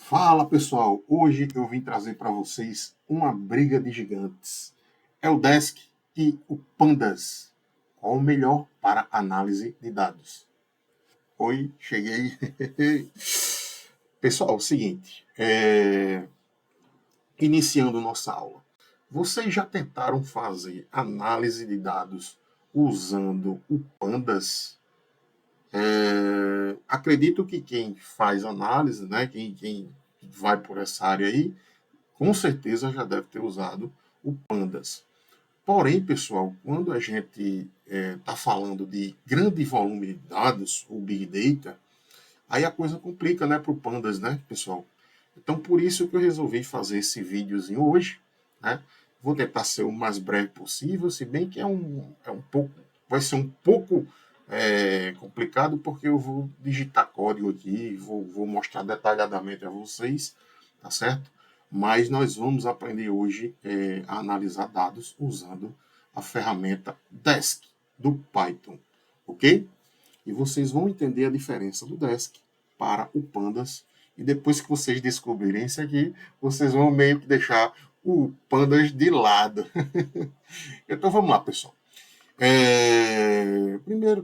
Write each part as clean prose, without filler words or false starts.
Fala pessoal, hoje eu vim trazer para vocês uma briga de gigantes. É o Desk e o Pandas. Qual o melhor para análise de dados? Oi, cheguei. Pessoal, é o seguinte, iniciando nossa aula. Vocês já tentaram fazer análise de dados usando o Pandas? Acredito que quem faz análise, né, quem vai por essa área aí, com certeza já deve ter usado o Pandas. Porém, pessoal, quando a gente está falando de grande volume de dados, o Big Data, aí a coisa complica, né, para o Pandas, né, pessoal? Então, por isso que eu resolvi fazer esse videozinho hoje, né? Vou tentar ser o mais breve possível, se bem que é um pouco, vai ser um pouco complicado, porque eu vou digitar código aqui, vou mostrar detalhadamente a vocês, tá certo? Mas nós vamos aprender hoje a analisar dados usando a ferramenta Desk do Python, ok? E vocês vão entender a diferença do Desk para o Pandas. E depois que vocês descobrirem isso aqui, vocês vão meio que deixar o Pandas de lado. Então vamos lá, pessoal.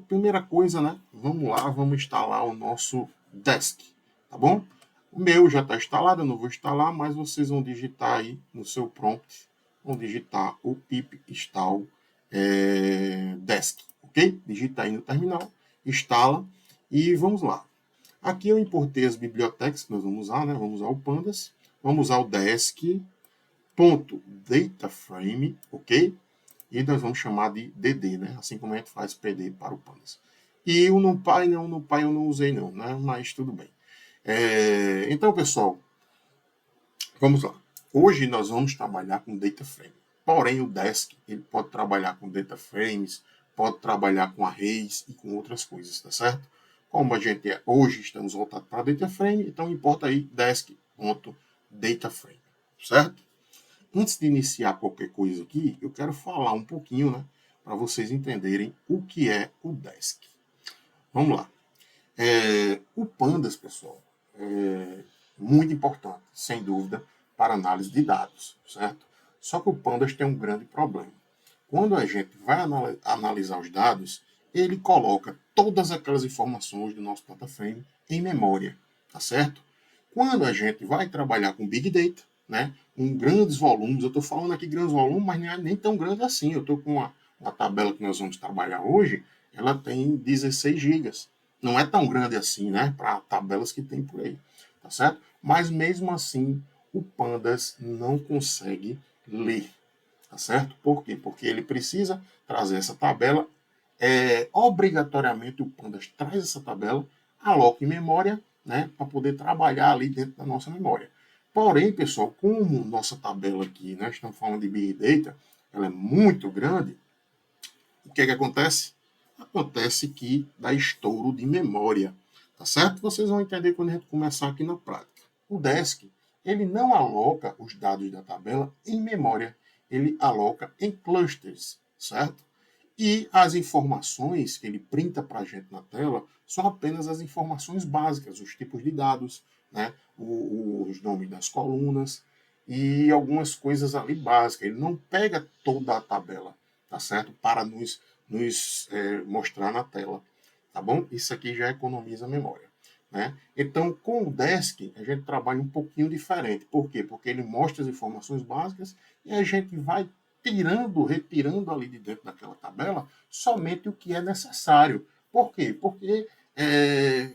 Primeira coisa, né? Vamos lá, vamos instalar o nosso Desk, tá bom? O meu já está instalado, eu não vou instalar, mas vocês vão digitar aí no seu prompt, vão digitar o pip install desk, ok? Digita aí no terminal, instala e vamos lá. Aqui eu importei as bibliotecas que nós vamos usar, né? Vamos usar o Pandas, vamos usar o desk.dataframe, ok? E nós vamos chamar de DD, né? Assim como a gente faz PD para o Pandas. E o NumPy, não, o NumPy eu não usei não, né? Mas tudo bem. Então, pessoal, vamos lá. Hoje nós vamos trabalhar com data frame. Porém, o Desk ele pode trabalhar com data frames, pode trabalhar com arrays e com outras coisas, tá certo? Como a gente hoje estamos voltados para data frame, então importa aí desk.dataframe, certo? Antes de iniciar qualquer coisa aqui, eu quero falar um pouquinho, né, para vocês entenderem o que é o Desk. Vamos lá. O Pandas, pessoal, é muito importante, sem dúvida, para análise de dados, certo? Só que o Pandas tem um grande problema. Quando a gente vai analisar os dados, ele coloca todas aquelas informações do nosso data frame em memória, tá certo? Quando a gente vai trabalhar com Big Data, né, com grandes volumes, eu estou falando aqui grandes volumes, mas nem tão grande assim. Eu estou com uma tabela que nós vamos trabalhar hoje, ela tem 16 gigas. Não é tão grande assim, né, para tabelas que tem por aí, tá certo? Mas mesmo assim, o Pandas não consegue ler, tá certo? Por quê? Porque ele precisa trazer essa tabela, obrigatoriamente o Pandas traz essa tabela, aloca em memória, né, para poder trabalhar ali dentro da nossa memória. Porém, pessoal, como nossa tabela aqui, né, estamos falando de Big Data, ela é muito grande, o que é que acontece? Acontece que dá estouro de memória, tá certo? Vocês vão entender quando a gente começar aqui na prática. O Desk, ele não aloca os dados da tabela em memória, ele aloca em clusters, certo? E as informações que ele printa para a gente na tela são apenas as informações básicas, os tipos de dados, né? Os nomes das colunas e algumas coisas ali básicas. Ele não pega toda a tabela, tá certo? Para nos mostrar na tela, tá bom? Isso aqui já economiza memória, né? Então, com o Desk, a gente trabalha um pouquinho diferente. Por quê? Porque ele mostra as informações básicas e a gente vai retirando ali de dentro daquela tabela somente o que é necessário. Por quê? Porque,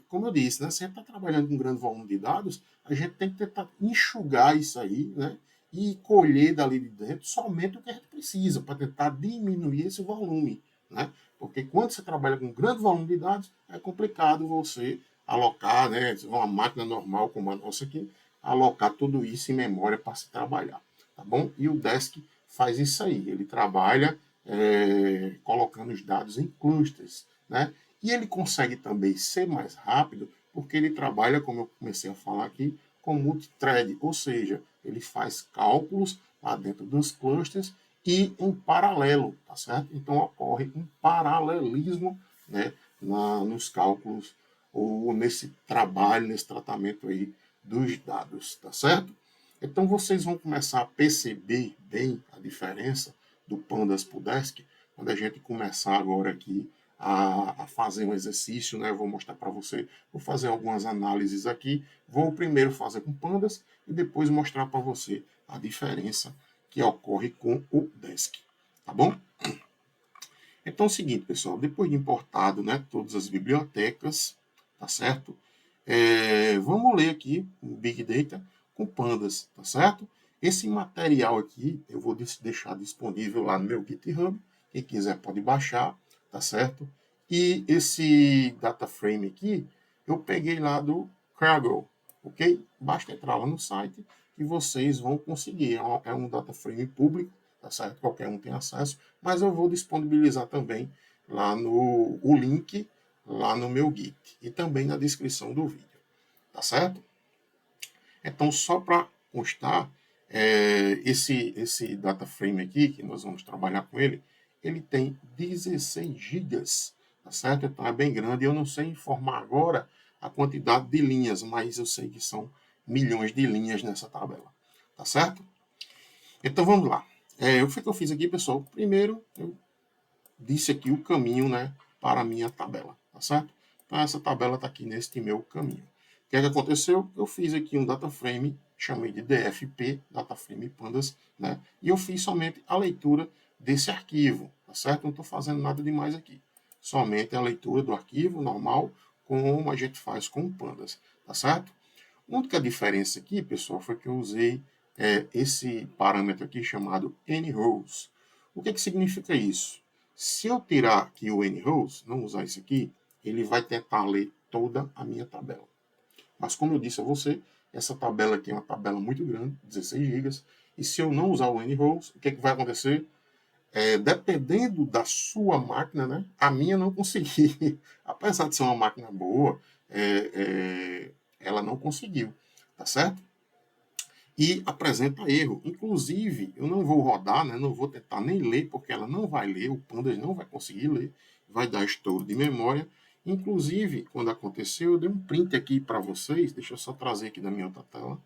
como eu disse, né, se a gente está trabalhando com um grande volume de dados, a gente tem que tentar enxugar isso aí, né, e colher dali de dentro somente o que a gente precisa, para tentar diminuir esse volume. Né? Porque quando você trabalha com um grande volume de dados, é complicado você alocar, né, uma máquina normal como a nossa aqui, alocar tudo isso em memória para se trabalhar. Tá bom? E o Desk faz isso aí, ele trabalha colocando os dados em clusters, né? E ele consegue também ser mais rápido, porque ele trabalha, como eu comecei a falar aqui, com multithread, ou seja, ele faz cálculos lá dentro dos clusters e em paralelo, tá certo? Então ocorre um paralelismo, né, nos cálculos ou nesse trabalho, nesse tratamento aí dos dados, tá certo? Então vocês vão começar a perceber bem a diferença do Pandas para o Desk quando a gente começar agora aqui a fazer um exercício, né? Eu vou mostrar para você, vou fazer algumas análises aqui, vou primeiro fazer com Pandas e depois mostrar para você a diferença que ocorre com o Desk, tá bom? Então é o seguinte, pessoal, depois de importado, né, todas as bibliotecas, tá certo? Vamos ler aqui o Big Data com Pandas, tá certo? Esse material aqui eu vou deixar disponível lá no meu GitHub, quem quiser pode baixar, tá certo? E esse data frame aqui eu peguei lá do Kaggle, ok? Basta entrar lá no site e vocês vão conseguir. É um data frame público, tá certo? Qualquer um tem acesso, mas eu vou disponibilizar também lá no o link lá no meu Git e também na descrição do vídeo, tá certo? Então, só para constar, esse data frame aqui, que nós vamos trabalhar com ele, ele tem 16 gigas, tá certo? Então é bem grande. Eu não sei informar agora a quantidade de linhas, mas eu sei que são milhões de linhas nessa tabela, tá certo? Então vamos lá. O que eu fiz aqui, pessoal? Primeiro, eu disse aqui o caminho, né, para a minha tabela, tá certo? Então essa tabela está aqui neste meu caminho. O que é que aconteceu? Eu fiz aqui um data frame, chamei de DFP, data frame pandas, né? E eu fiz somente a leitura desse arquivo, tá certo? Não estou fazendo nada demais aqui. Somente a leitura do arquivo normal, como a gente faz com o pandas, tá certo? A única diferença aqui, pessoal, foi que eu usei esse parâmetro aqui chamado nrows. O que significa isso? Se eu tirar aqui o nrows, não usar isso aqui, ele vai tentar ler toda a minha tabela. Mas como eu disse a você, essa tabela aqui é uma tabela muito grande, 16 GB, e se eu não usar o nrows, o que vai acontecer? Dependendo da sua máquina, né, a minha não consegui. Apesar de ser uma máquina boa, ela não conseguiu, tá certo? E apresenta erro. Inclusive, eu não vou rodar, né, não vou tentar nem ler, porque ela não vai ler, o Pandas não vai conseguir ler, vai dar estouro de memória. Inclusive, quando aconteceu, eu dei um print aqui para vocês, deixa eu só trazer aqui da minha outra tela.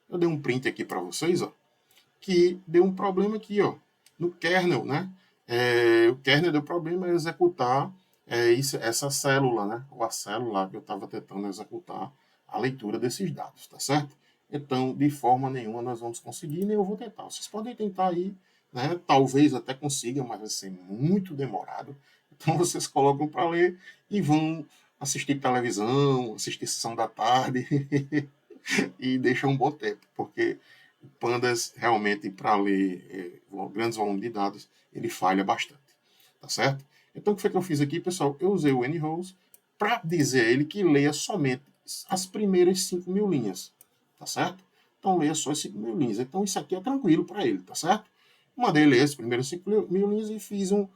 Eu dei um print aqui para vocês, ó, que deu um problema aqui, ó, no kernel, né? O kernel deu problema em executar essa célula, né? Ou a célula que eu estava tentando executar a leitura desses dados, tá certo? Então, de forma nenhuma nós vamos conseguir, nem eu vou tentar. Vocês podem tentar aí, né? Talvez até consigam, mas vai ser muito demorado. Então, vocês colocam para ler e vão assistir televisão, assistir sessão da tarde e deixam um bom tempo, porque o Pandas realmente, para ler grandes volumes de dados, ele falha bastante, tá certo? Então, o que foi que eu fiz aqui, pessoal? Eu usei o nrows para dizer a ele que leia somente as primeiras 5.000 linhas, tá certo? Então, leia só as 5.000 linhas. Então, isso aqui é tranquilo para ele, tá certo? Mandei ler as primeiras 5.000 linhas e fiz um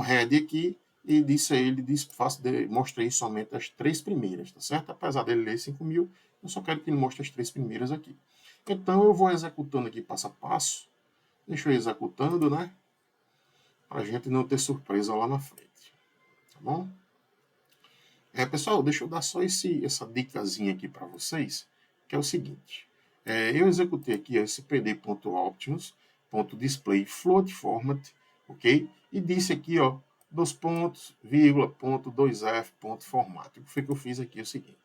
head aqui e disse a ele, mostrei somente as 3 primeiras, tá certo? Apesar dele ler 5.000, eu só quero que ele mostre as 3 primeiras aqui. Então eu vou executando aqui passo a passo. Deixa eu ir executando, né? Para a gente não ter surpresa lá na frente. Tá bom? Pessoal, deixa eu dar só essa dicasinha aqui para vocês, que é o seguinte. Eu executei aqui esse pd.options.display float format, ok? E disse aqui, ó, dos pontos, vírgula, ponto, 2f, ponto, formato. O que foi que eu fiz aqui é o seguinte.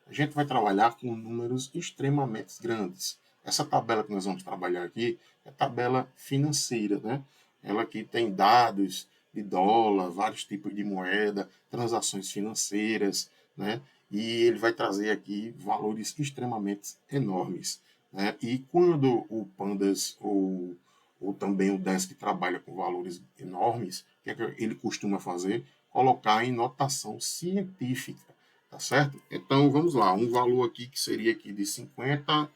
A gente vai trabalhar com números extremamente grandes. Essa tabela que nós vamos trabalhar aqui é tabela financeira, né? Ela aqui tem dados de dólar, vários tipos de moeda, transações financeiras, né? E ele vai trazer aqui valores extremamente enormes, né? E quando o Pandas ou também o Desk trabalha com valores enormes, o que é que ele costuma fazer? Colocar em notação científica, tá certo? Então vamos lá, um valor aqui que seria aqui de 50,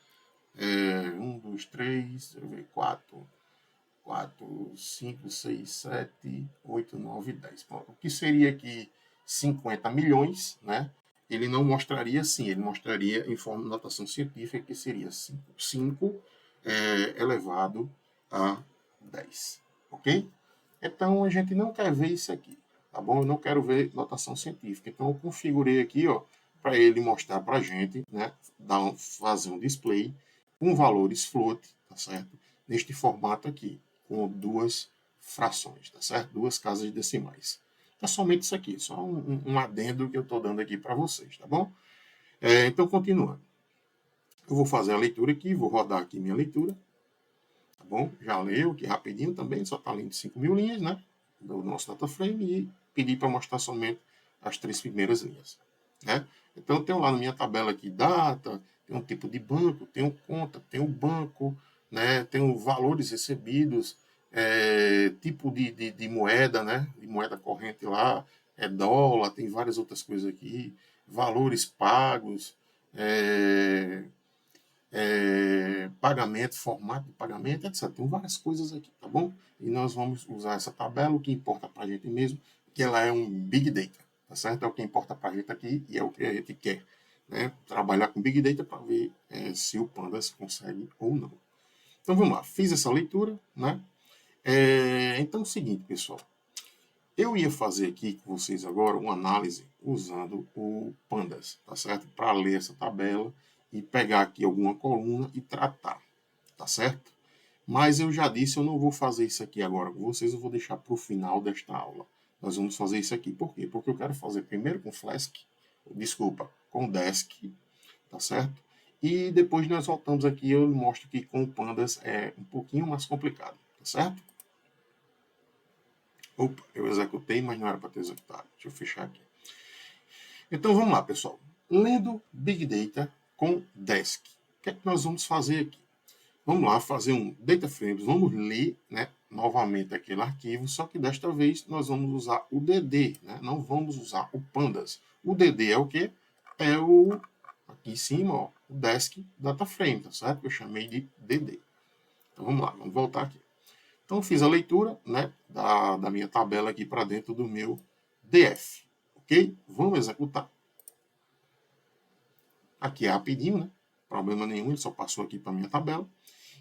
1, 2, 3, 4, 5, 6, 7, 8, 9, 10. Pronto. O que seria aqui 50 milhões, né? Ele não mostraria assim, ele mostraria em forma de notação científica, que seria 5 elevado a 10. Ok? Então a gente não quer ver isso aqui, tá bom? Eu não quero ver notação científica. Então, eu configurei aqui, ó, para ele mostrar para a gente, né, fazer um display com valores float, tá certo? Neste formato aqui, com duas frações, tá certo? Duas casas decimais. É somente isso aqui, só um adendo que eu estou dando aqui para vocês, tá bom? Então, continuando. Eu vou fazer a leitura aqui, vou rodar aqui minha leitura, tá bom? Já leu aqui rapidinho também, só está lendo 5.000 linhas, né? Do nosso data frame e pedi para mostrar somente as 3 primeiras linhas, né? Então, eu tenho lá na minha tabela aqui data, tem um tipo de banco, tem conta, tem o banco, né? Tem valores recebidos, tipo de moeda, né? De moeda corrente lá, dólar, tem várias outras coisas aqui, valores pagos, pagamento, formato de pagamento, etc. Tem várias coisas aqui, tá bom? E nós vamos usar essa tabela, o que importa para a gente mesmo, que ela é um Big Data, tá certo? É o que importa para a gente aqui e é o que a gente quer, né? Trabalhar com Big Data para ver se o Pandas consegue ou não. Então vamos lá, fiz essa leitura, né? Então é o seguinte, pessoal. Eu ia fazer aqui com vocês agora uma análise usando o Pandas, tá certo? Para ler essa tabela e pegar aqui alguma coluna e tratar, tá certo? Mas eu já disse, eu não vou fazer isso aqui agora com vocês, eu vou deixar para o final desta aula. Nós vamos fazer isso aqui. Por quê? Porque eu quero fazer primeiro com Flask, desculpa, com Desk, tá certo? E depois nós voltamos aqui e eu mostro que com o Pandas é um pouquinho mais complicado, tá certo? Opa, eu executei, mas não era para ter executado. Deixa eu fechar aqui. Então vamos lá, pessoal. Lendo Big Data com Desk. O que é que nós vamos fazer aqui? Vamos lá fazer um Data Frames. Vamos ler, né, novamente aquele arquivo, só que desta vez nós vamos usar o DD, né? Não vamos usar o Pandas. O DD é o quê? É o, aqui em cima, ó, o Desk Data Frame, tá certo? Que eu chamei de DD. Então vamos lá, vamos voltar aqui. Então, fiz a leitura, né, da minha tabela aqui para dentro do meu DF. Ok? Vamos executar. Aqui é rapidinho, né? Problema nenhum, ele só passou aqui para a minha tabela.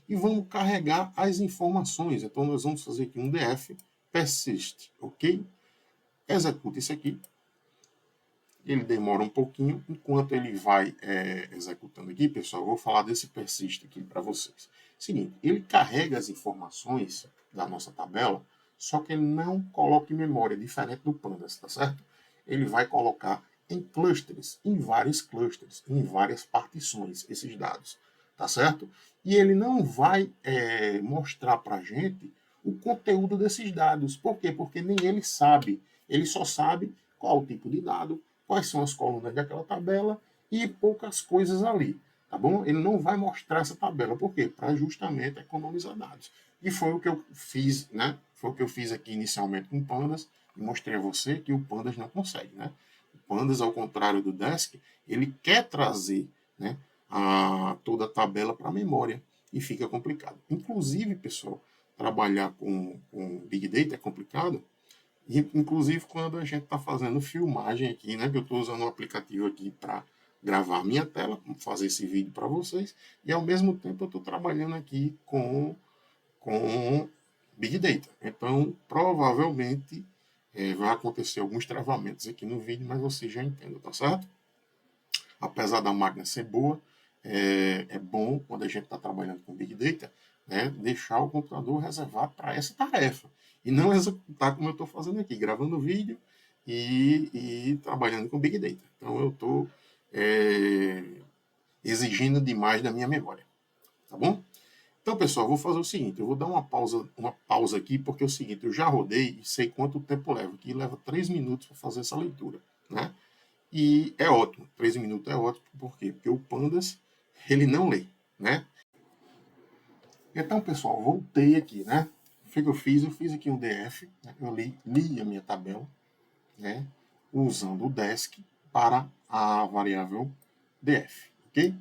E vamos carregar as informações. Então, nós vamos fazer aqui um DF persist. Ok? Executa isso aqui. Ele demora um pouquinho. Enquanto ele vai executando aqui, pessoal, eu vou falar desse persist aqui para vocês. Seguinte, ele carrega as informações da nossa tabela, só que ele não coloca em memória, diferente do Pandas, tá certo? Ele vai colocar em clusters, em várias partições, esses dados, tá certo? E ele não vai mostrar para a gente o conteúdo desses dados. Por quê? Porque nem ele sabe. Ele só sabe qual o tipo de dado, quais são as colunas daquela tabela e poucas coisas ali, tá bom? Ele não vai mostrar essa tabela, por quê? Para justamente economizar dados. E foi o que eu fiz, né? Foi o que eu fiz aqui inicialmente com o Pandas e mostrei a você que o Pandas não consegue, né? O Pandas, ao contrário do Desk, ele quer trazer, né, toda a tabela para a memória e fica complicado. Inclusive, pessoal, trabalhar com Big Data é complicado, e, inclusive quando a gente está fazendo filmagem aqui, né? Que eu estou usando um aplicativo aqui para gravar a minha tela, fazer esse vídeo para vocês, e ao mesmo tempo eu estou trabalhando aqui com Big Data. Então, provavelmente vai acontecer alguns travamentos aqui no vídeo, mas vocês já entendem, tá certo? Apesar da máquina ser boa, é bom, quando a gente está trabalhando com Big Data, né, deixar o computador reservado para essa tarefa. E não executar como eu estou fazendo aqui, gravando vídeo e trabalhando com Big Data. Então eu estou exigindo demais da minha memória. Tá bom? Então, pessoal, eu vou fazer o seguinte, eu vou dar uma pausa aqui, porque é o seguinte, eu já rodei e sei quanto tempo leva, que leva 3 minutos para fazer essa leitura, né? E é ótimo, 3 minutos é ótimo, por quê? Porque o Pandas, ele não lê, né? Então, pessoal, voltei aqui, né? O que eu fiz? Eu fiz aqui um DF, né? Eu li a minha tabela, né? Usando o desk para a variável df, ok?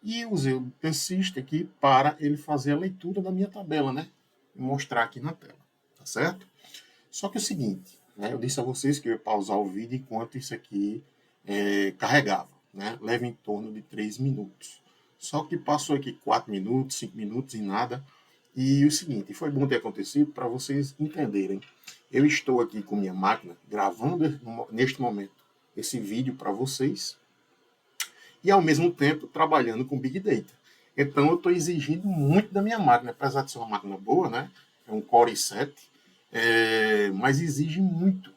E usei o persist aqui para ele fazer a leitura da minha tabela, né? E mostrar aqui na tela, tá certo? Só que é o seguinte, né? Eu disse a vocês que eu ia pausar o vídeo enquanto isso aqui carregava, né? Leva em torno de 3 minutos. Só que passou aqui 4 minutos, 5 minutos e nada. E o seguinte, foi bom ter acontecido para vocês entenderem. eu estou aqui com minha máquina gravando neste momento esse vídeo para vocês e ao mesmo tempo trabalhando com Big Data. Então eu estou exigindo muito da minha máquina, apesar de ser uma máquina boa, né? É um Core i7, mas exige muito,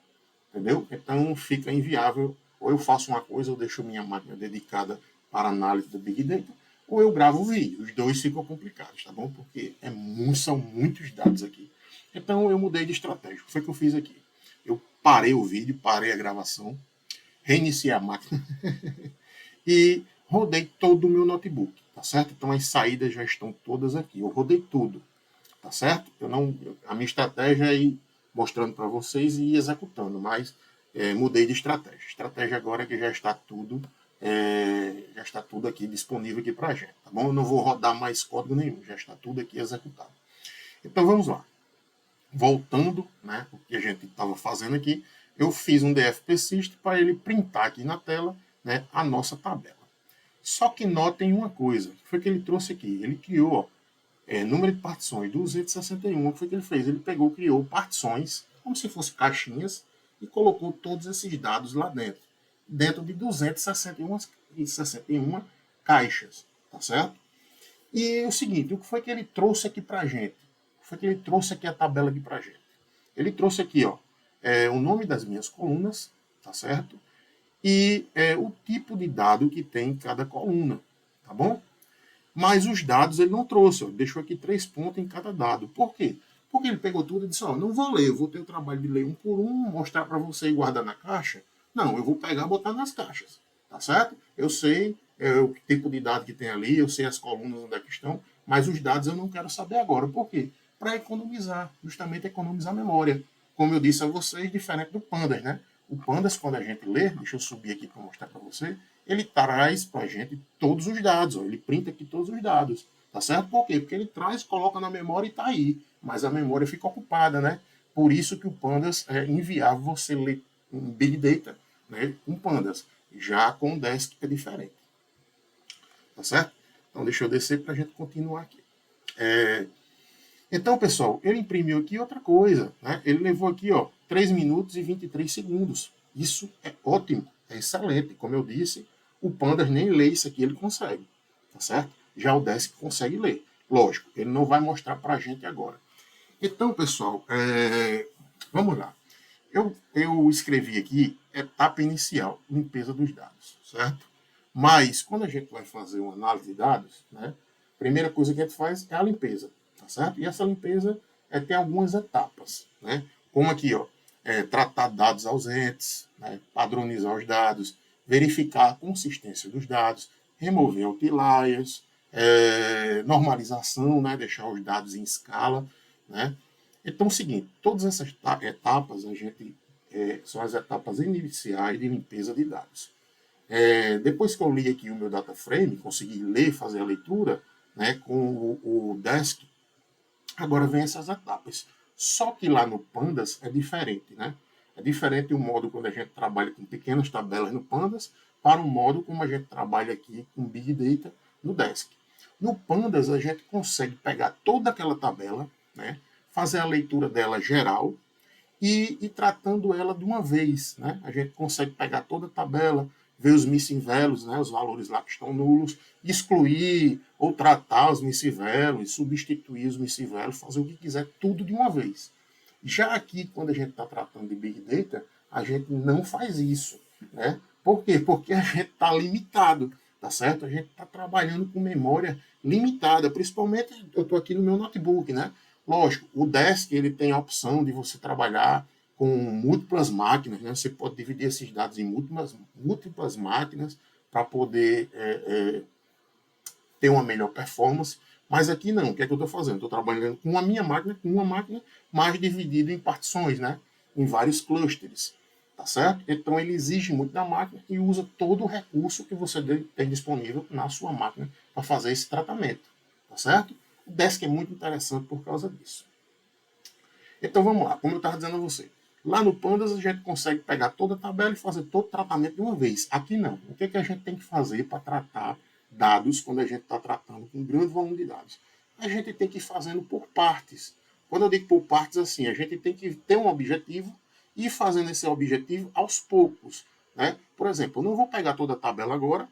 entendeu? Então fica inviável, ou eu faço uma coisa, eu deixo minha máquina dedicada para análise do Big Data, ou eu gravo o vídeo. Os dois ficam complicados, tá bom? Porque são muitos dados aqui. Então eu mudei de estratégia. O que foi que eu fiz aqui? Eu parei o vídeo, parei a gravação, reiniciei a máquina e rodei todo o meu notebook, tá certo? Então as saídas já estão todas aqui. Eu rodei tudo, tá certo? A minha estratégia é ir mostrando para vocês e ir executando, mas mudei de estratégia. Estratégia agora é que já está tudo aqui disponível aqui para a gente, tá bom? Eu não vou rodar mais código nenhum, já está tudo aqui executado. Então vamos lá. Voltando, né, o que a gente estava fazendo aqui, eu fiz um DF-Persist para ele printar aqui na tela, né, a nossa tabela. Só que notem uma coisa, que foi que ele trouxe aqui. Ele criou número de partições 261. O que foi que ele fez? Ele criou partições, como se fossem caixinhas, e colocou todos esses dados lá dentro de 261 caixas, tá certo? E o seguinte, o que foi que ele trouxe aqui para a gente? O que foi que ele trouxe aqui a tabela aqui para a gente? Ele trouxe aqui, ó, o nome das minhas colunas, tá certo? E o tipo de dado que tem em cada coluna, tá bom? Mas os dados ele não trouxe, ó, deixou aqui 3 pontos em cada dado. Por quê? Porque ele pegou tudo e disse, ó, não vou ler, eu vou ter o trabalho de ler um por um, mostrar para você e guardar na caixa. Não, eu vou pegar e botar nas caixas, tá certo? Eu sei o tipo de dado que tem ali, eu sei as colunas onde é que estão, mas os dados eu não quero saber agora. Por quê? Para economizar, justamente economizar a memória. Como eu disse a vocês, diferente do Pandas, né? O Pandas, quando a gente lê, deixa eu subir aqui para mostrar para você, ele traz para a gente todos os dados, ó, ele printa aqui todos os dados, tá certo? Por quê? Porque ele traz, coloca na memória e está aí, mas a memória fica ocupada, né? Por isso que o Pandas é inviável você ler um Big Data, né, com Pandas, já com o Desk é diferente, tá certo? Então deixa eu descer para a gente continuar aqui. Então, pessoal, ele imprimiu aqui outra coisa, né? Ele levou aqui, ó, 3 minutos e 23 segundos. Isso é ótimo, é excelente. Como eu disse, o Pandas nem lê isso aqui, ele consegue, tá certo? Já o Desk consegue ler. Lógico, ele não vai mostrar para a gente agora. Então, pessoal, vamos lá. Eu escrevi aqui etapa inicial, limpeza dos dados, certo? Mas, quando a gente vai fazer uma análise de dados, né, a primeira coisa que a gente faz é a limpeza, tá certo? E essa limpeza tem algumas etapas, né? Como aqui, ó, tratar dados ausentes, né, padronizar os dados, verificar a consistência dos dados, remover outliers, normalização, né, deixar os dados em escala, né? Então, é o seguinte, todas essas etapas são as etapas iniciais de limpeza de dados. Depois que eu li aqui o meu data frame, consegui ler, fazer a leitura, né, com o Desk, agora vem essas etapas. Só que lá no Pandas é diferente, né? É diferente o modo quando a gente trabalha com pequenas tabelas no Pandas para o modo como a gente trabalha aqui com Big Data no Desk. No Pandas a gente consegue pegar toda aquela tabela, né, fazer a leitura dela geral e ir tratando ela de uma vez, né? A gente consegue pegar toda a tabela, ver os missing values, né, os valores lá que estão nulos, excluir ou tratar os missing values, substituir os missing values, fazer o que quiser, tudo de uma vez. Já aqui, quando a gente está tratando de Big Data, a gente não faz isso, né? Por quê? Porque a gente está limitado, tá certo? A gente está trabalhando com memória limitada, principalmente eu estou aqui no meu notebook, né? Lógico, o Desk ele tem a opção de você trabalhar com múltiplas máquinas, né? Você pode dividir esses dados em múltiplas máquinas para poder ter uma melhor performance, mas aqui não. O que é que eu estou fazendo? Estou trabalhando com uma máquina, mas dividido em partições, né? Em vários clusters, tá certo? Então ele exige muito da máquina e usa todo o recurso que você tem disponível na sua máquina para fazer esse tratamento, tá certo? O Desk é muito interessante por causa disso. Então vamos lá, como eu estava dizendo a você. Lá no Pandas a gente consegue pegar toda a tabela e fazer todo o tratamento de uma vez. Aqui não. O que é que a gente tem que fazer para tratar dados quando a gente está tratando com um grande volume de dados? A gente tem que ir fazendo por partes. Quando eu digo por partes, assim, a gente tem que ter um objetivo e ir fazendo esse objetivo aos poucos. Né? Por exemplo, eu não vou pegar toda a tabela agora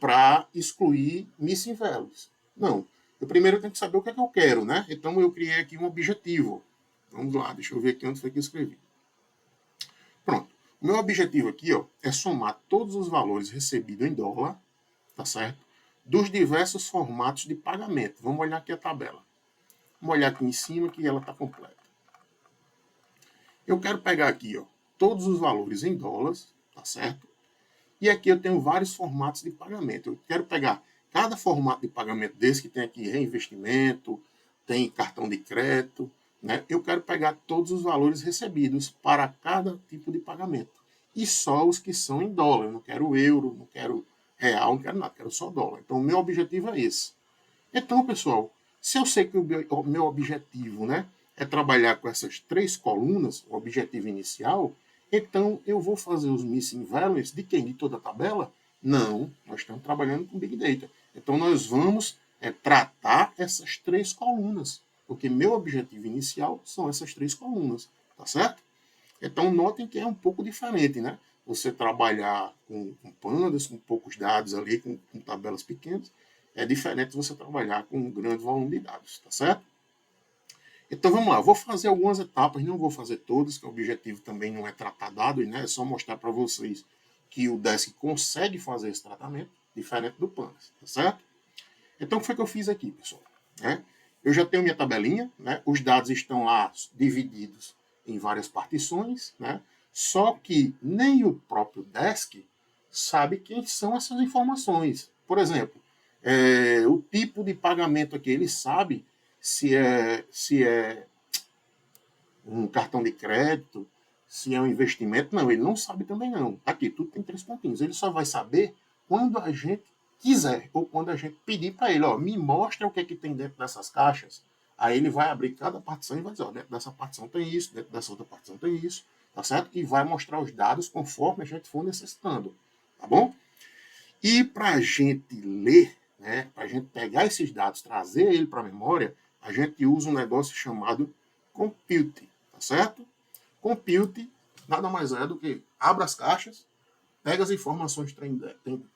para excluir missing values. Não. Eu primeiro tenho que saber o que é que eu quero. Né? Então eu criei aqui um objetivo. Vamos lá, deixa eu ver aqui onde foi que eu escrevi. Pronto. O meu objetivo aqui é somar todos os valores recebidos em dólar, tá certo? Dos diversos formatos de pagamento. Vamos olhar aqui a tabela. Vamos olhar aqui em cima que ela está completa. Eu quero pegar aqui todos os valores em dólares, tá certo? E aqui eu tenho vários formatos de pagamento. Eu quero pegar cada formato de pagamento desse que tem aqui reinvestimento, tem cartão de crédito, né? Eu quero pegar todos os valores recebidos para cada tipo de pagamento. E só os que são em dólar. Eu não quero euro, não quero real, não quero nada, quero só dólar. Então o meu objetivo é esse. Então, pessoal, se eu sei que o meu objetivo, né, é trabalhar com essas três colunas, o objetivo inicial, então eu vou fazer os missing values de quem? De toda a tabela? Não, nós estamos trabalhando com Big Data. Então nós vamos tratar essas três colunas, porque meu objetivo inicial são essas três colunas, tá certo? Então notem que é um pouco diferente, né? Você trabalhar com pandas, com poucos dados ali, com tabelas pequenas, é diferente de você trabalhar com um grande volume de dados, tá certo? Então vamos lá, vou fazer algumas etapas, não vou fazer todas, que o objetivo também não é tratar dados, né? É só mostrar para vocês que o Desk consegue fazer esse tratamento, diferente do Pandas, tá certo? Então o que foi que eu fiz aqui, pessoal? Eu já tenho minha tabelinha, né? Os dados estão lá divididos em várias partições, né? Só que nem o próprio Desk sabe quem são essas informações. Por exemplo, o tipo de pagamento aqui, ele sabe se é um cartão de crédito, se é um investimento. Não, ele não sabe também não. Aqui, tudo tem três pontinhos. Ele só vai saber quando a gente quiser, ou quando a gente pedir para ele, me mostra o que é que tem dentro dessas caixas. Aí ele vai abrir cada partição e vai dizer, dentro dessa partição tem isso, dentro dessa outra partição tem isso, tá certo? E vai mostrar os dados conforme a gente for necessitando, tá bom? E para a gente ler, né, para a gente pegar esses dados, trazer ele para a memória, a gente usa um negócio chamado compute, tá certo? Compute nada mais é do que abra as caixas, pega as informações que tem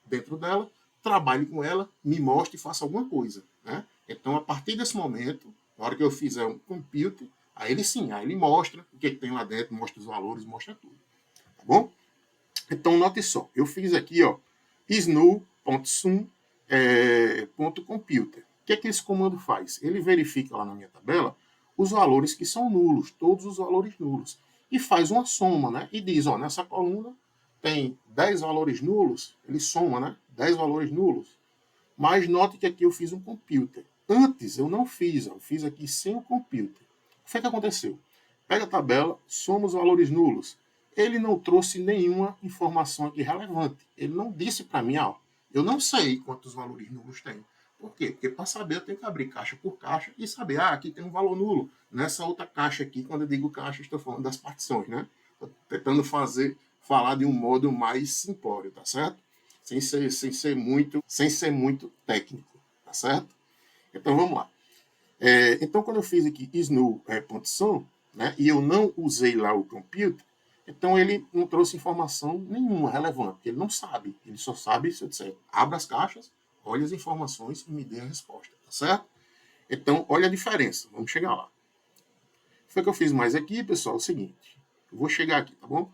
dentro dela, trabalhe com ela, me mostre e faça alguma coisa. Né? Então, a partir desse momento, na hora que eu fizer um compute, aí ele mostra o que tem lá dentro, mostra os valores, mostra tudo. Tá bom? Então, note só, eu fiz aqui, snu.sum.computer. O que é que esse comando faz? Ele verifica lá na minha tabela os valores que são nulos, todos os valores nulos, e faz uma soma, né? E diz, nessa coluna tem 10 valores nulos, ele soma, né? 10 valores nulos. Mas note que aqui eu fiz um computer. Antes eu não fiz, eu fiz aqui sem o computer. O que foi que aconteceu? Pega a tabela, soma os valores nulos. Ele não trouxe nenhuma informação aqui relevante. Ele não disse para mim, eu não sei quantos valores nulos tem. Por quê? Porque para saber eu tenho que abrir caixa por caixa e saber, aqui tem um valor nulo. Nessa outra caixa aqui, quando eu digo caixa, estou falando das partições, né? Estou tentando falar de um modo mais simplório, tá certo? Sem ser muito técnico, tá certo? Então vamos lá. Então quando eu fiz aqui snu.sum, né, e eu não usei lá o compute, então ele não trouxe informação nenhuma relevante, ele não sabe, ele só sabe se eu disser, abra as caixas, olhe as informações e me dê a resposta, tá certo? Então olha a diferença, vamos chegar lá. Foi que eu fiz mais aqui, pessoal, é o seguinte, eu vou chegar aqui, tá bom?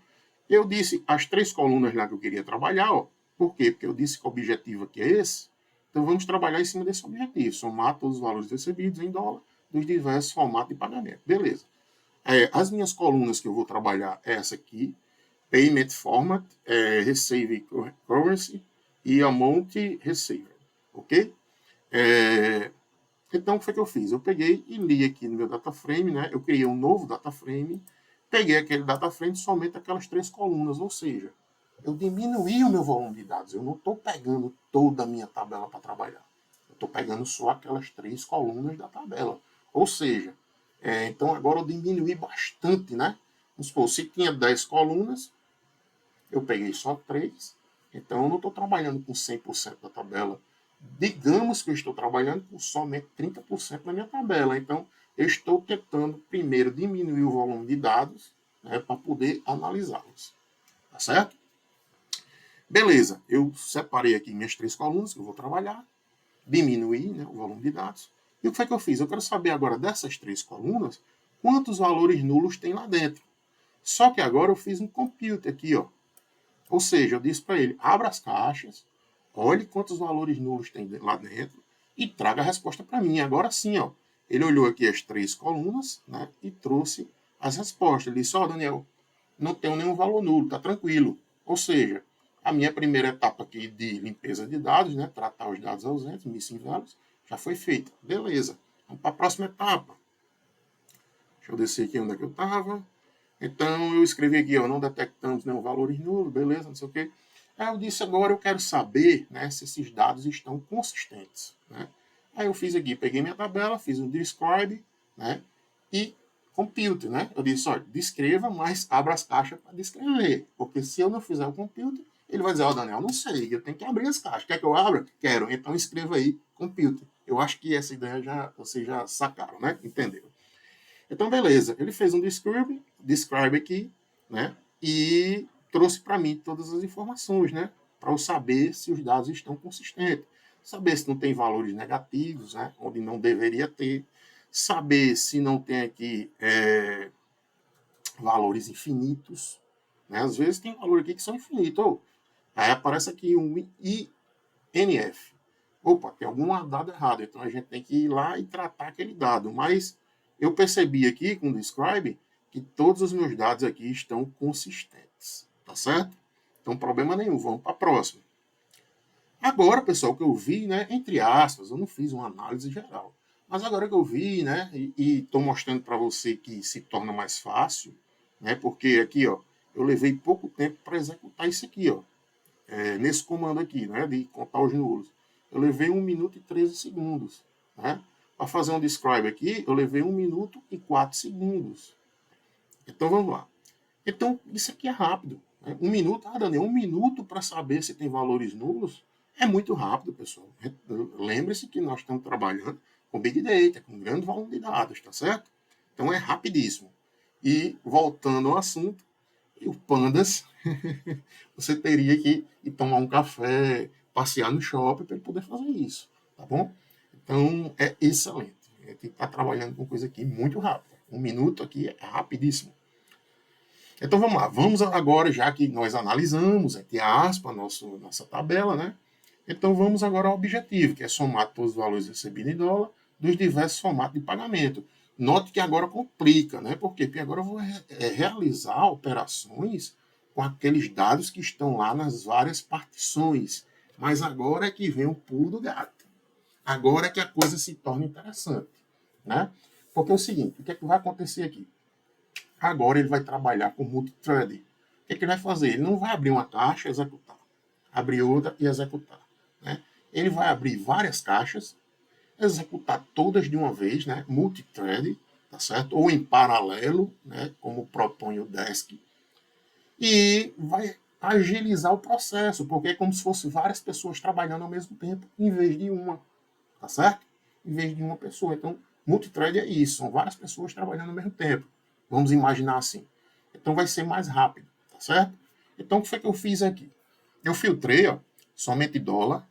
Eu disse as três colunas lá que eu queria trabalhar, por quê? Porque eu disse que o objetivo aqui é esse. Então vamos trabalhar em cima desse objetivo, somar todos os valores recebidos em dólar dos diversos formatos de pagamento. Beleza. As minhas colunas que eu vou trabalhar é essa aqui, Payment Format, Receive Currency e Amount Received, ok? Então o que foi que eu fiz? Eu peguei e li aqui no meu data frame, né? Eu criei um novo data frame, peguei aquele data frame somente aquelas três colunas, ou seja, eu diminuí o meu volume de dados. Eu não estou pegando toda a minha tabela para trabalhar. Eu estou pegando só aquelas três colunas da tabela. Ou seja, então agora eu diminuí bastante, né? Vamos supor, se tinha 10 colunas, eu peguei só 3. Então eu não estou trabalhando com 100% da tabela. Digamos que eu estou trabalhando com somente 30% na minha tabela. Então eu estou tentando primeiro diminuir o volume de dados, né, para poder analisá-los. Tá certo? Beleza, eu separei aqui minhas 3 colunas que eu vou trabalhar, diminuir, né, o volume de dados. E o que foi que eu fiz? Eu quero saber agora dessas 3 colunas, quantos valores nulos tem lá dentro. Só que agora eu fiz um compute aqui, ó. Ou seja, eu disse para ele, abra as caixas, olhe quantos valores nulos tem lá dentro e traga a resposta para mim. Agora sim, ó, ele olhou aqui as 3 colunas, né, e trouxe as respostas. Ele disse, ó, Daniel, não tenho nenhum valor nulo, tá tranquilo. Ou seja, a minha primeira etapa aqui de limpeza de dados, né, tratar os dados ausentes, missing values, já foi feita. Beleza. Vamos para a próxima etapa. Deixa eu descer aqui onde é que eu estava. Então, eu escrevi aqui, ó, não detectamos nenhum valores nulos, beleza, não sei o quê. Aí eu disse, agora eu quero saber, né, se esses dados estão consistentes. Né? Aí eu fiz aqui, peguei minha tabela, fiz um describe, né, e compute, né? Eu disse, olha, descreva, mas abra as caixas para descrever. Porque se eu não fizer o compute, ele vai dizer, ó, Daniel, não sei, eu tenho que abrir as caixas. Quer que eu abra? Quero. Então escreva aí, compute. Eu acho que essa ideia vocês já sacaram, né? Entenderam? Então, beleza. Ele fez um describe aqui, né? E trouxe para mim todas as informações, né? Para eu saber se os dados estão consistentes. Saber se não tem valores negativos, né? Onde não deveria ter. Saber se não tem aqui valores infinitos. Né? Às vezes tem valor aqui que são infinitos. Oh, aí aparece aqui um INF. Opa, tem algum dado errado. Então a gente tem que ir lá e tratar aquele dado. Mas eu percebi aqui com o describe que todos os meus dados aqui estão consistentes. Tá certo? Então, problema nenhum. Vamos para a próxima. Agora, pessoal, que eu vi, né, entre aspas, eu não fiz uma análise geral. Mas agora que eu vi, né, e estou mostrando para você que se torna mais fácil, né, porque aqui, ó, eu levei pouco tempo para executar isso aqui, ó, nesse comando aqui, né, de contar os nulos. Eu levei 1 minuto e 13 segundos, né? Para fazer um describe aqui, eu levei 1 minuto e 4 segundos. Então, vamos lá. Então, isso aqui é rápido. Né? 1 minuto, Daniel, 1 minuto para saber se tem valores nulos é muito rápido, pessoal. Lembre-se que nós estamos trabalhando com Big Data, com grande volume de dados, tá certo? Então, é rapidíssimo. E, voltando ao assunto, o Pandas, você teria que ir tomar um café, passear no shopping para ele poder fazer isso, tá bom? Então, é excelente. A gente está trabalhando com coisa aqui muito rápida. 1 minuto aqui é rapidíssimo. Então, vamos lá. Vamos agora, já que nós analisamos, entre aspas, nossa tabela, né? Então, vamos agora ao objetivo, que é somar todos os valores recebidos em dólar dos diversos formatos de pagamento. Note que agora complica, né? Por quê? Porque agora eu vou realizar operações com aqueles dados que estão lá nas várias partições. Mas agora é que vem o pulo do gato. Agora é que a coisa se torna interessante, né? Porque é o seguinte, o que é que vai acontecer aqui? Agora ele vai trabalhar com multithread. O que é que ele vai fazer? Ele não vai abrir uma caixa e executar. Abrir outra e executar. Né? Ele vai abrir várias caixas, executar todas de uma vez, né? Multithread, tá certo? Ou em paralelo, né? Como propõe o Desk. E vai agilizar o processo, porque é como se fosse várias pessoas trabalhando ao mesmo tempo, em vez de uma, tá certo? Em vez de uma pessoa. Então, multithread é isso, são várias pessoas trabalhando ao mesmo tempo. Vamos imaginar assim. Então vai ser mais rápido, tá certo? Então o que foi que eu fiz aqui? Eu filtrei, ó, somente dólar,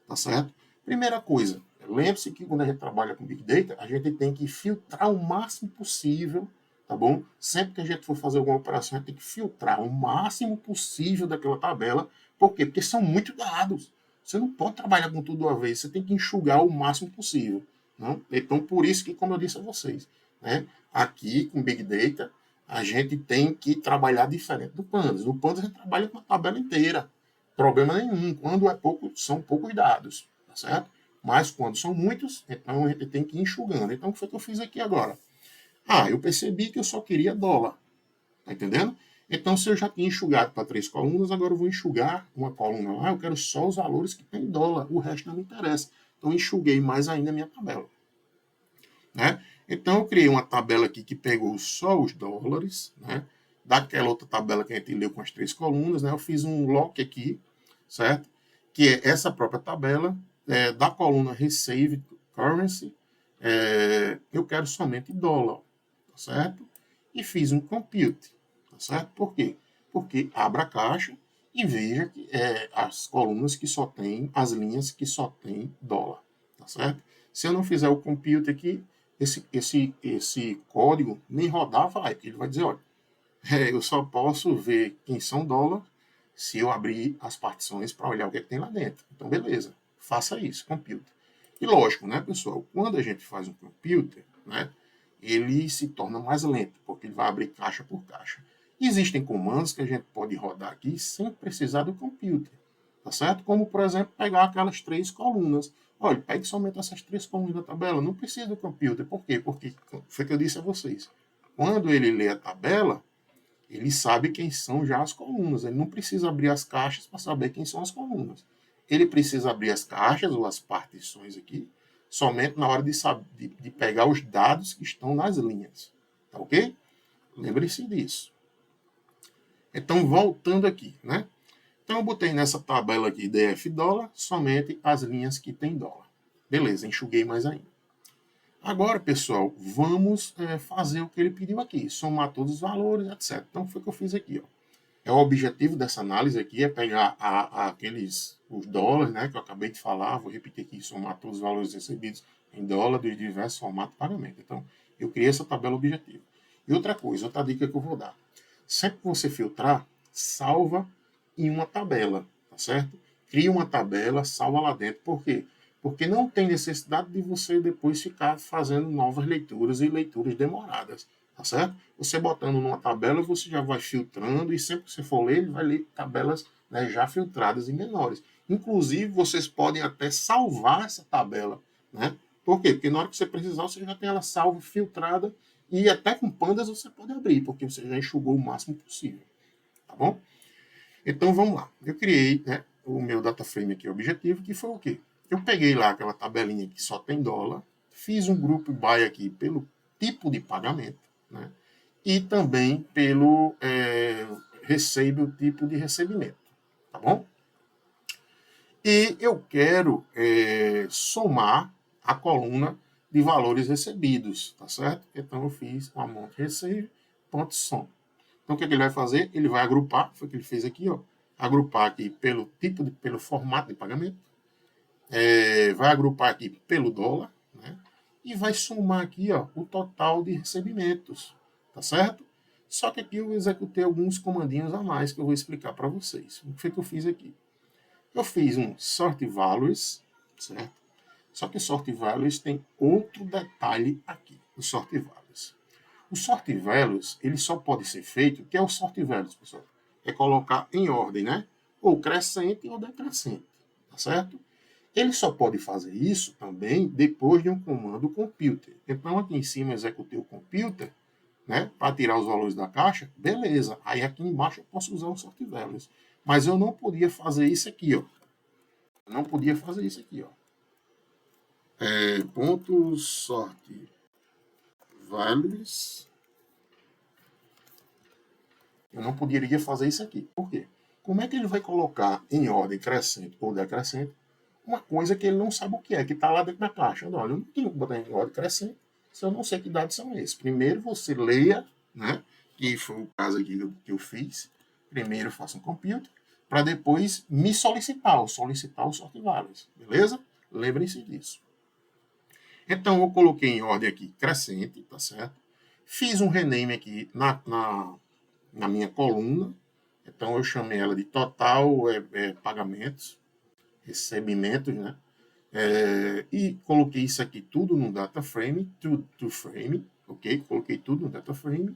tá certo? Primeira coisa, lembre-se que quando a gente trabalha com Big Data, a gente tem que filtrar o máximo possível, tá bom? Sempre que a gente for fazer alguma operação, a gente tem que filtrar o máximo possível daquela tabela. Por quê? Porque são muitos dados. Você não pode trabalhar com tudo de uma vez, você tem que enxugar o máximo possível. Não? Então, por isso que, como eu disse a vocês, né, aqui com Big Data, a gente tem que trabalhar diferente do Pandas. No Pandas a gente trabalha com a tabela inteira. Problema nenhum. Quando é pouco, são poucos dados, tá certo? Mas quando são muitos, então a gente tem que ir enxugando. Então, o que foi que eu fiz aqui agora? Eu percebi que eu só queria dólar. Tá entendendo? Então, se eu já tinha enxugado para 3 colunas, agora eu vou enxugar uma coluna lá. Eu quero só os valores que tem dólar. O resto não me interessa. Então, enxuguei mais ainda a minha tabela. Né? Então, eu criei uma tabela aqui que pegou só os dólares, né? Daquela outra tabela que a gente leu com as 3 colunas, né? Eu fiz um lock aqui, certo? Que é essa própria tabela, da coluna Received Currency, eu quero somente dólar, tá certo? E fiz um compute, tá certo? Por quê? Porque abra a caixa e veja que as colunas que só tem, as linhas que só tem dólar, tá certo? Se eu não fizer o compute aqui, esse código nem rodar vai, porque ele vai dizer, olha, eu só posso ver quem são dólar se eu abrir as partições para olhar o que, é que tem lá dentro. Então, beleza, faça isso, compute. E lógico, né, pessoal, quando a gente faz um computer, né, ele se torna mais lento, porque ele vai abrir caixa por caixa. Existem comandos que a gente pode rodar aqui sem precisar do computer, tá certo? Como, por exemplo, pegar aquelas 3 colunas. Olha, pegue somente essas 3 colunas da tabela, não precisa do computer. Por quê? Porque foi o que eu disse a vocês. Quando ele lê a tabela, ele sabe quem são já as colunas. Ele não precisa abrir as caixas para saber quem são as colunas. Ele precisa abrir as caixas ou as partições aqui somente na hora de pegar os dados que estão nas linhas. Tá ok? Lembre-se disso. Então, voltando aqui, né? Então, eu botei nessa tabela aqui DF dólar somente as linhas que tem dólar. Beleza, enxuguei mais ainda. Agora, pessoal, vamos fazer o que ele pediu aqui, somar todos os valores, etc. Então, foi o que eu fiz aqui. Ó. O objetivo dessa análise aqui é pegar os dólares, né, que eu acabei de falar, vou repetir aqui, somar todos os valores recebidos em dólar dos diversos formatos de pagamento. Então, eu criei essa tabela objetiva. E outra coisa, outra dica que eu vou dar. Sempre que você filtrar, salva em uma tabela, tá certo? Cria uma tabela, salva lá dentro. Por quê? Porque não tem necessidade de você depois ficar fazendo novas leituras e leituras demoradas, tá certo? Você botando numa tabela, você já vai filtrando e sempre que você for ler, ele vai ler tabelas, né, já filtradas e menores. Inclusive, vocês podem até salvar essa tabela, né? Por quê? Porque na hora que você precisar, você já tem ela salva, filtrada e até com pandas você pode abrir, porque você já enxugou o máximo possível, tá bom? Então, vamos lá. Eu criei, né, o meu data frame aqui objetivo, que foi o quê? Eu peguei lá aquela tabelinha que só tem dólar, fiz um grupo by aqui pelo tipo de pagamento, né? E também pelo recebe, o tipo de recebimento, tá bom? E eu quero somar a coluna de valores recebidos, tá certo? Então eu fiz o amount receive, ponto som. Então o que, é que ele vai fazer? Ele vai agrupar, foi o que ele fez aqui, ó, agrupar aqui pelo pelo formato de pagamento, vai agrupar aqui pelo dólar, né? E vai somar aqui, ó, o total de recebimentos, tá certo? Só que aqui eu executei alguns comandinhos a mais que eu vou explicar para vocês. O que foi que eu fiz aqui? Eu fiz um sort values, certo? Só que sort values tem outro detalhe aqui, o sort values. O sort values, ele só pode ser feito, o que é o sort values, pessoal? É colocar em ordem, né? Ou crescente ou decrescente, tá certo? Ele só pode fazer isso também depois de um comando computer. Então, aqui em cima eu executei o computer, né, para tirar os valores da caixa, beleza. Aí aqui embaixo eu posso usar o sort values. Mas eu não podia fazer isso aqui, ó. Eu não podia fazer isso aqui, ó. Ponto sort values. Eu não poderia fazer isso aqui. Por quê? Como é que ele vai colocar em ordem crescente ou decrescente uma coisa que ele não sabe o que é, que está lá dentro da caixa? Olha, eu não tenho que botar em ordem crescente se eu não sei que dados são esses. Primeiro você leia, né, que foi o caso aqui que eu fiz. Primeiro faça um compute, para depois me solicitar o sort values. Beleza? Lembrem-se disso. Então, eu coloquei em ordem aqui crescente, tá certo? Fiz um rename aqui na minha coluna. Então, eu chamei ela de total pagamentos, recebimentos, né? E coloquei isso aqui tudo no data frame, to frame, ok? Coloquei tudo no data frame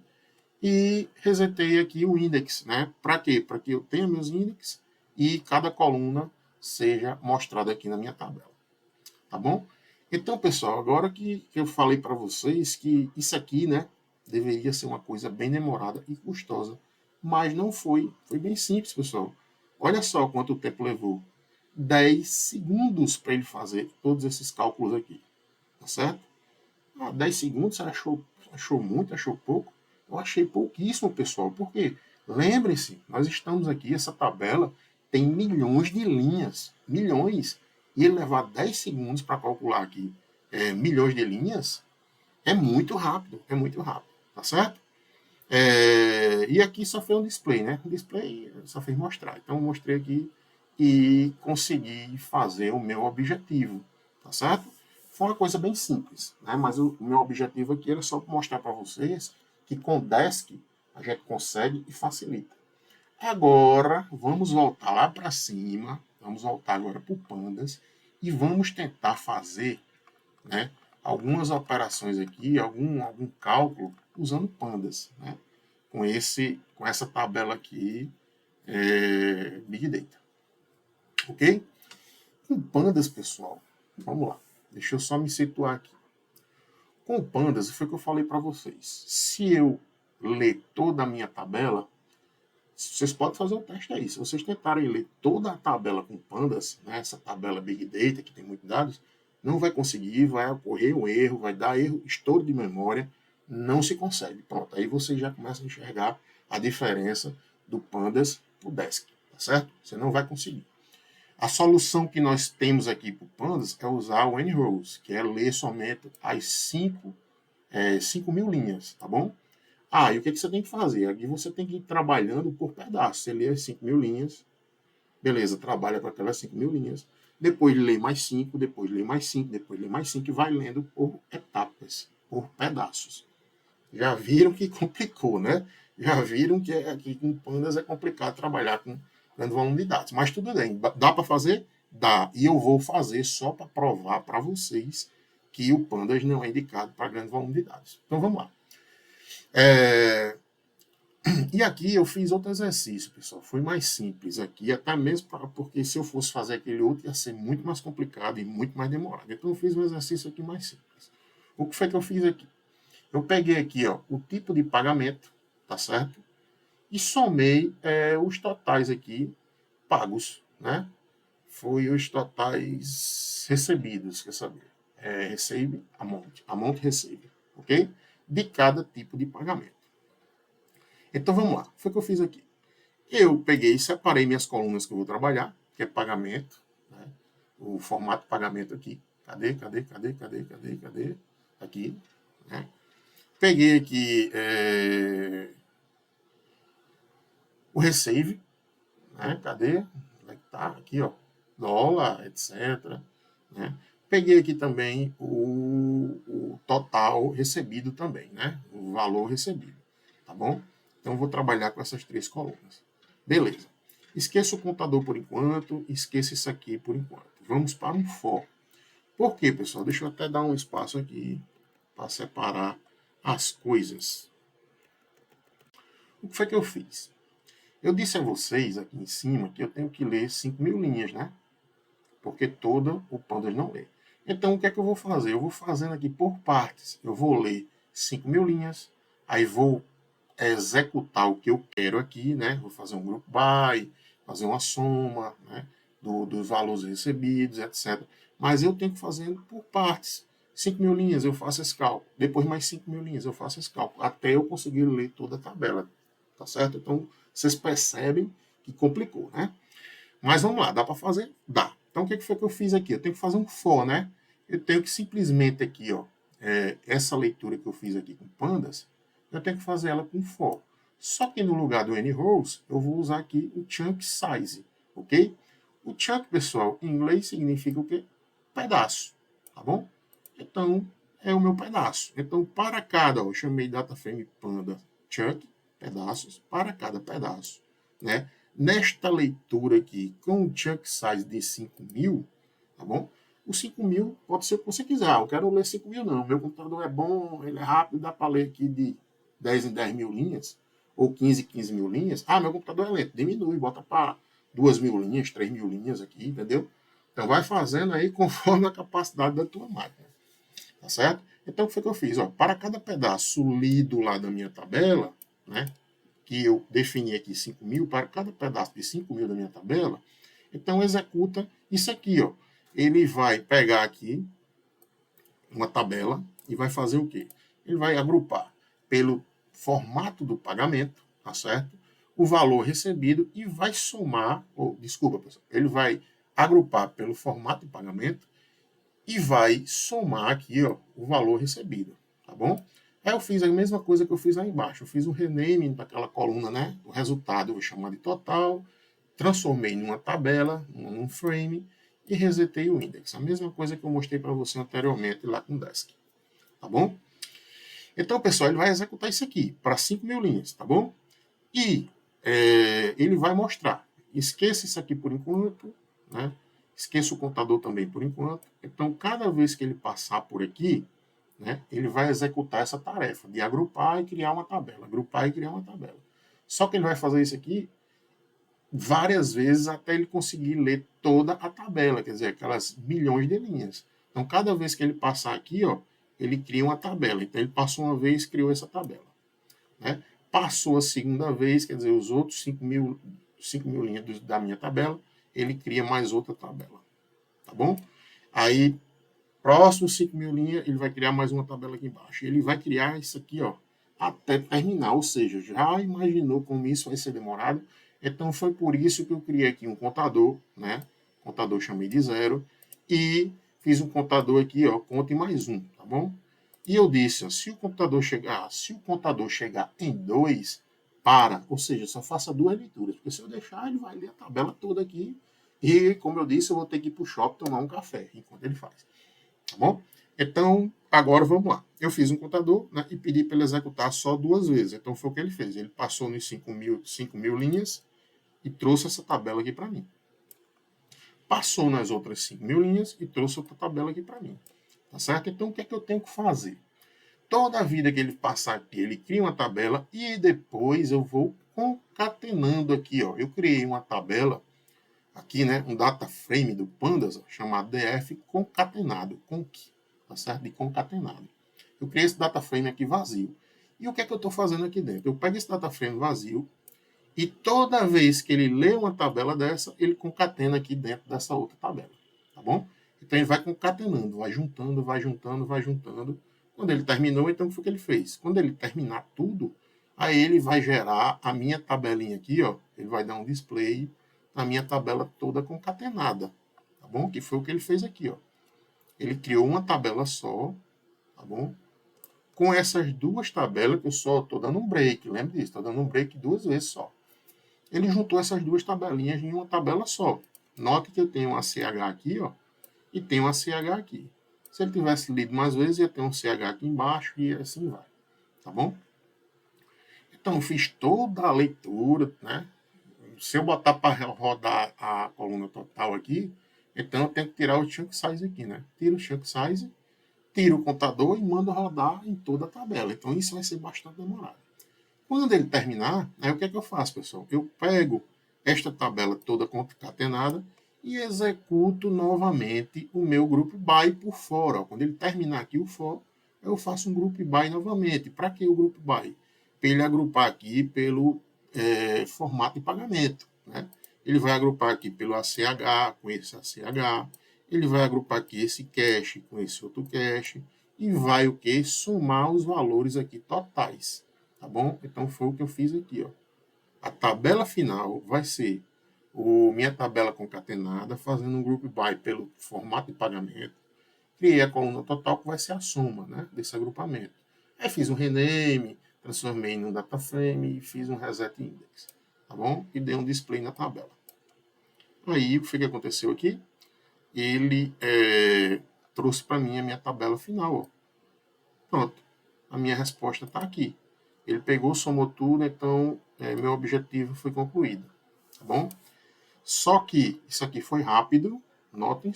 e resetei aqui o index, né? Para quê? Para que eu tenha meus índices e cada coluna seja mostrada aqui na minha tabela, tá bom? Então, pessoal, agora que eu falei para vocês que isso aqui, né, deveria ser uma coisa bem demorada e custosa, mas não foi. Foi bem simples, pessoal. Olha só quanto tempo levou. 10 segundos para ele fazer todos esses cálculos aqui, tá certo? 10 segundos, você achou muito, achou pouco? Eu achei pouquíssimo, pessoal. Por quê? Lembrem-se, nós estamos aqui, essa tabela tem milhões de linhas, milhões. E ele levar 10 segundos para calcular aqui milhões de linhas, é muito rápido, tá certo? E aqui só foi um display, né? O display só fez mostrar. Então, eu mostrei aqui e consegui fazer o meu objetivo, tá certo? Foi uma coisa bem simples, né? Mas o meu objetivo aqui era só mostrar para vocês que com Desk a gente consegue e facilita. Agora, vamos voltar lá para cima, vamos voltar agora para o Pandas e vamos tentar fazer, né, algumas operações aqui, algum cálculo usando Pandas, né, com essa tabela aqui, Big Data. Ok? Com Pandas, pessoal, vamos lá. Deixa eu só me situar aqui. Com Pandas, foi o que eu falei para vocês. Se eu ler toda a minha tabela, vocês podem fazer o teste aí. Se vocês tentarem ler toda a tabela com Pandas, né, essa tabela Big Data, que tem muitos dados, não vai conseguir, vai ocorrer um erro, vai dar erro, estouro de memória, não se consegue. Pronto, aí você já começa a enxergar a diferença do Pandas para o Desk, tá certo? Você não vai conseguir. A solução que nós temos aqui para o Pandas é usar o N-Rows, que é ler somente as 5.000 linhas, tá bom? E o que você tem que fazer? Aqui você tem que ir trabalhando por pedaço. Você lê as 5.000 linhas, beleza, trabalha com aquelas 5.000 linhas, depois lê mais 5, depois lê mais 5, depois lê mais 5 e vai lendo por etapas, por pedaços. Já viram que complicou, né? Já viram que aqui com Pandas é complicado trabalhar com grande volume de dados. Mas tudo bem, dá para fazer? Dá. E eu vou fazer só para provar para vocês que o Pandas não é indicado para grande volume de dados. Então vamos lá. E aqui eu fiz outro exercício, pessoal. Foi mais simples aqui, até mesmo porque se eu fosse fazer aquele outro ia ser muito mais complicado e muito mais demorado. Então eu fiz um exercício aqui mais simples. O que foi que eu fiz aqui? Eu peguei aqui o tipo de pagamento, tá certo? E somei os totais aqui pagos, né? Foi os totais recebidos, quer saber? Receive, amount receive, ok? De cada tipo de pagamento. Então vamos lá, foi o que eu fiz aqui. Eu peguei e separei minhas colunas que eu vou trabalhar, que é pagamento, né? O formato de pagamento aqui. Cadê? Aqui, né? Peguei aqui o receive, né? Cadê? Onde é que tá? Aqui, ó. Dólar, etc. Né? Peguei aqui também o total recebido também, né? O valor recebido, tá bom? Então, vou trabalhar com essas 3 colunas. Beleza. Esqueça o contador por enquanto, esqueça isso aqui por enquanto. Vamos para um for. Por quê, pessoal? Deixa eu até dar um espaço aqui para separar as coisas. O que foi que eu fiz? Eu disse a vocês aqui em cima que eu tenho que ler 5.000 linhas, né? Porque toda o Pandas não lê. Então, o que é que eu vou fazer? Eu vou fazendo aqui por partes. Eu vou ler 5.000 linhas, aí vou executar o que eu quero aqui, né? Vou fazer um group by, fazer uma soma, né? Dos valores recebidos, etc. Mas eu tenho que fazer por partes. 5.000 linhas eu faço esse cálculo. Depois mais 5.000 linhas eu faço esse cálculo. Até eu conseguir ler toda a tabela. Tá certo? Então, vocês percebem que complicou, né? Mas vamos lá, dá para fazer? Dá. Então, o que foi que eu fiz aqui? Eu tenho que fazer um for, né? Eu tenho que simplesmente aqui, ó, essa leitura que eu fiz aqui com Pandas, eu tenho que fazer ela com for. Só que no lugar do N-rows, eu vou usar aqui o chunk size, ok? O chunk, pessoal, em inglês significa o quê? Pedaço, tá bom? Então, é o meu pedaço. Então, para cada, ó, eu chamei data frame panda chunk, pedaços, para cada pedaço, né? Nesta leitura aqui, com o chunk size de 5.000, tá bom? O 5.000 pode ser o que você quiser. Eu quero ler 5.000, não. Meu computador é bom, ele é rápido, dá para ler aqui de 10 em 10 mil linhas, ou 15 em 15 mil linhas. Meu computador é lento. Diminui, bota para 2.000 linhas, 3.000 linhas aqui, entendeu? Então, vai fazendo aí conforme a capacidade da tua máquina. Tá certo? Então, o que foi que eu fiz? Ó, para cada pedaço lido lá da minha tabela, né? Que eu defini aqui 5.000, para cada pedaço de 5.000 da minha tabela, então executa isso aqui, ó. Ele vai pegar aqui uma tabela e vai fazer o quê? Ele vai agrupar pelo formato do pagamento, tá certo? O valor recebido e vai somar, desculpa, pessoal, ele vai agrupar pelo formato de pagamento e vai somar aqui, ó, o valor recebido, tá bom? Aí eu fiz a mesma coisa que eu fiz lá embaixo. Eu fiz o renaming daquela coluna, né? O resultado eu vou chamar de total, transformei numa tabela, num frame, e resetei o index. A mesma coisa que eu mostrei para você anteriormente lá com o Desk, tá bom? Então, pessoal, ele vai executar isso aqui para 5.000 linhas, tá bom? E ele vai mostrar. Esqueça isso aqui por enquanto, né? Esqueça o contador também por enquanto. Então, cada vez que ele passar por aqui, né, ele vai executar essa tarefa de agrupar e criar uma tabela. Agrupar e criar uma tabela. Só que ele vai fazer isso aqui várias vezes até ele conseguir ler toda a tabela, quer dizer, aquelas milhões de linhas. Então, cada vez que ele passar aqui, ó, ele cria uma tabela. Então, ele passou uma vez, criou essa tabela. Né? Passou a segunda vez, quer dizer, os outros 5.000 linhas da minha tabela, ele cria mais outra tabela. Tá bom? Aí, próximo 5.000 linhas, ele vai criar mais uma tabela aqui embaixo. Ele vai criar isso aqui, ó, até terminar. Ou seja, já imaginou como isso vai ser demorado? Então, foi por isso que eu criei aqui um contador, né? Contador chamei de 0. E fiz um contador aqui, ó, conte mais um, tá bom? E eu disse, ó, se o contador chegar em 2, para, ou seja, só faça 2 leituras, porque se eu deixar, ele vai ler a tabela toda aqui, e, como eu disse, eu vou ter que ir para o shopping tomar um café, enquanto ele faz, tá bom? Então, agora vamos lá. Eu fiz um contador, né, e pedi para ele executar só 2 vezes, então foi o que ele fez, ele passou nos 5.000 linhas, e trouxe essa tabela aqui para mim. Passou nas outras 5.000 linhas, e trouxe outra tabela aqui para mim, tá certo? Então, o que é que eu tenho que fazer? Toda a vida que ele passar aqui, ele cria uma tabela e depois eu vou concatenando aqui, ó. Eu criei uma tabela aqui, né, um data frame do Pandas, ó, chamado DF concatenado, conc, tá certo? De concatenado. Eu criei esse data frame aqui vazio. E o que é que eu estou fazendo aqui dentro? Eu pego esse data frame vazio e toda vez que ele lê uma tabela dessa, ele concatena aqui dentro dessa outra tabela, tá bom? Então ele vai concatenando, vai juntando, vai juntando, vai juntando. Quando ele terminou, então o que foi que ele fez? Quando ele terminar tudo, aí ele vai gerar a minha tabelinha aqui, ó. Ele vai dar um display na minha tabela toda concatenada, tá bom? Que foi o que ele fez aqui, ó. Ele criou uma tabela só, tá bom? Com essas duas tabelas, que eu só estou dando um break, lembra disso? Estou dando um break 2 vezes só. Ele juntou essas duas tabelinhas em uma tabela só. Note que eu tenho um ACH aqui, ó, e tenho um ACH aqui. Se ele tivesse lido mais vezes, ia ter um CH aqui embaixo e assim vai. Tá bom? Então, eu fiz toda a leitura, né? Se eu botar para rodar a coluna total aqui, então eu tenho que tirar o chunk size aqui, né? Tiro o chunk size, tiro o contador e mando rodar em toda a tabela. Então, isso vai ser bastante demorado. Quando ele terminar, aí o que é que eu faço, pessoal? Eu pego esta tabela toda concatenada e executo novamente o meu grupo by por fora. Quando ele terminar aqui o for, eu faço um grupo by novamente. Para que o grupo by? Para ele agrupar aqui pelo formato de pagamento. Né? Ele vai agrupar aqui pelo ACH, com esse ACH. Ele vai agrupar aqui esse cache com esse outro cache. E vai o que? Somar os valores aqui totais. Tá bom? Então foi o que eu fiz aqui, ó. A tabela final vai ser minha tabela concatenada, fazendo um group by pelo formato de pagamento. Criei a coluna total, que vai ser a soma, né, desse agrupamento. Aí fiz um rename, transformei em um data frame e fiz um reset index. Tá bom? E dei um display na tabela. Aí, o que aconteceu aqui? Ele trouxe para mim a minha tabela final, ó. Pronto. A minha resposta está aqui. Ele pegou, somou tudo, então meu objetivo foi concluído. Tá bom? Só que isso aqui foi rápido. Notem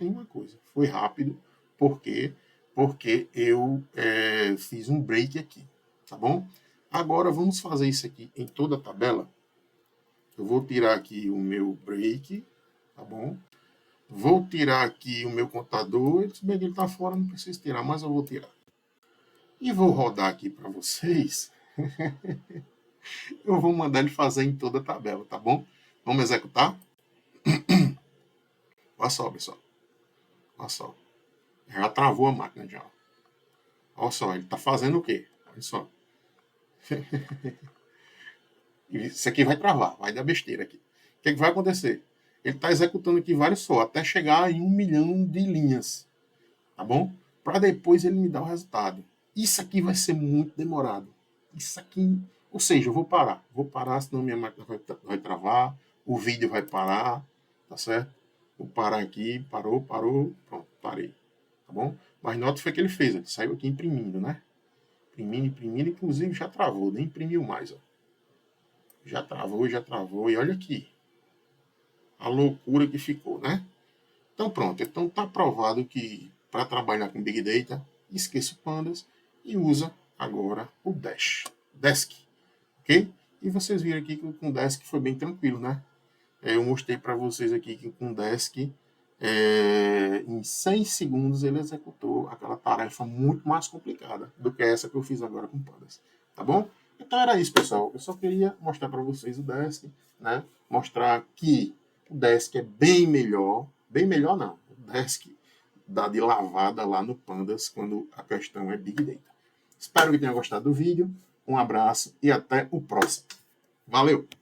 uma coisa. Foi rápido. Por quê? Porque eu fiz um break aqui. Tá bom? Agora vamos fazer isso aqui em toda a tabela. Eu vou tirar aqui o meu break. Tá bom? Vou tirar aqui o meu contador. Se bem que ele está fora, não preciso tirar, mas eu vou tirar. E vou rodar aqui para vocês. Eu vou mandar ele fazer em toda a tabela, tá bom? Vamos executar? Olha só, pessoal. Olha só. Já travou a máquina já. Olha só, ele está fazendo o quê? Olha só. Isso aqui vai travar, vai dar besteira aqui. O que vai acontecer? Ele está executando aqui vários só, até chegar em 1 milhão de linhas. tá bom? Para depois ele me dar o resultado. Isso aqui vai ser muito demorado. Isso aqui, ou seja, eu vou parar, senão minha máquina vai travar, o vídeo vai parar, tá certo? Vou parar aqui, parou, pronto, parei, tá bom? Mas nota foi que ele fez, ele saiu aqui imprimindo, né? Imprimindo, inclusive já travou, nem imprimiu mais, ó. Já travou, e olha aqui, a loucura que ficou, né? Então pronto, então tá provado que para trabalhar com Big Data, esqueça o Pandas e usa agora o Desk, ok? E vocês viram aqui que com o Desk foi bem tranquilo, né? Eu mostrei para vocês aqui que com o Desk, em 6 segundos ele executou aquela tarefa muito mais complicada do que essa que eu fiz agora com o Pandas, tá bom? Então era isso, pessoal. Eu só queria mostrar para vocês o Desk, né? Mostrar que o Desk é bem melhor não, o Desk dá de lavada lá no Pandas quando a questão é Big Data. Espero que tenha gostado do vídeo. Um abraço e até o próximo. Valeu!